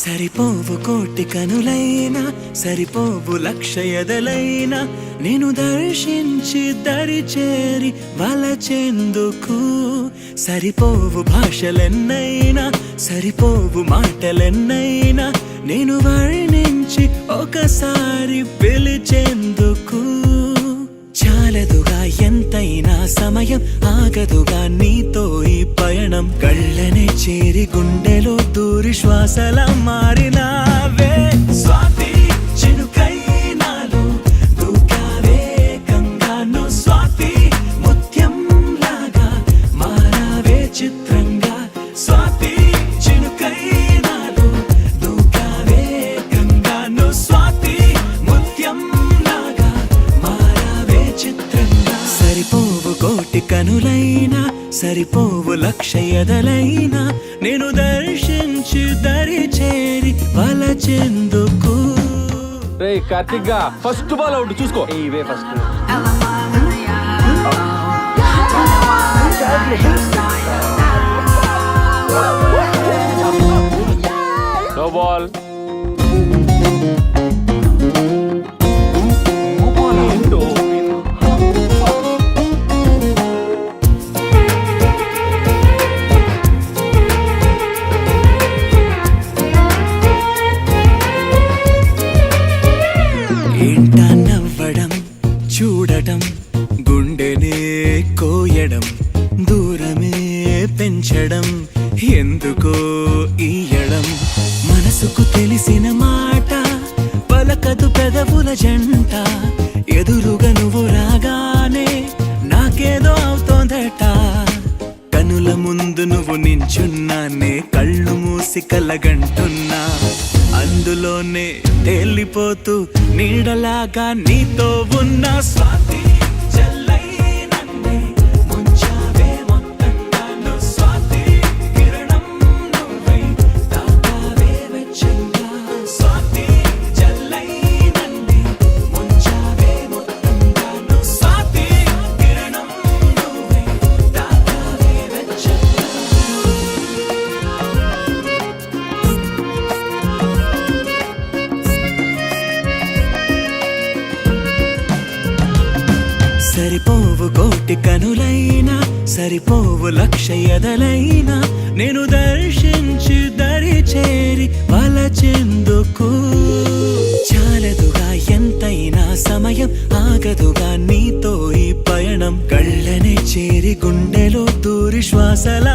సరిపోవు కోటి కనులైనా సరిపోవు లక్ష ఎదలైనా నేను దర్శించి దరి చేరి వలచెందుకు సరిపోవు భాషలెన్నైనా సరిపోవు మాటలెన్నైనా నేను వర్ణించి ఒకసారి పిలిచెందుకు చాలదుగా ఎంతైనా సమయం ఆగదుగా నీతో ఈ పయనం కళ్ళనే చేరి గుండెలో దూరి శ్వాసలా మారినావే స్వాతి చినుకై నాలో దూకావే గంగాను స్వాతి ముత్యం లాగా మారావే చిత్రంగా స్వాతి చినుకై నాలో దూకావే గంగాను స్వాతి ముత్యం లాగా మారావే చిత్రంగా సరిపోవు కోటి కనులైనా సరిపోవు లక్ష ఎదలైనా నేను దర్శించి దరి చేరి వలచెందుకు రే కార్తిక్ గా ఫస్ట్ బాల్ అవుట్ చూసుకో ఇవే ఫస్ట్ నో బాల్ ఏంటా నవ్వడం చూడటం గుండెనే కోయడం దూరమే పెంచడం ఎందుకో ఈయడం మనసుకు తెలిసిన మాట పలకదు పెదవుల జంట ఎదురుగా నువ్వు రాగానే నాకేదో అవుతోందట కనుల ముందు నువ్వు నించున్నానే కళ్ళు మూసి కలగంటున్నా అందులోనే తేలిపోతూ నీడలాగా నీతో ఉన్న స్వాతి జల్లై నన్నే ముంచావే మొత్తంగాను స్వాతి కిరణం నువ్వై తాకావే వెచ్చంగా స్వాతి జల్లై నన్నే ముంచావే మొత్తంగాను స్వాతి కిరణం నువ్వై తాకావే వెచ్చంగా సరిపోవు కోటి కనులైనా సరిపోవు లక్ష ఎదలైనా నేను దర్శించి దరి చేరి వలచెందుకు చాలదుగా ఎంతైనా సమయం ఆగదుగా నీతో ఈ పయనం కళ్ళనే చేరి గుండెలో దూరి శ్వాసలా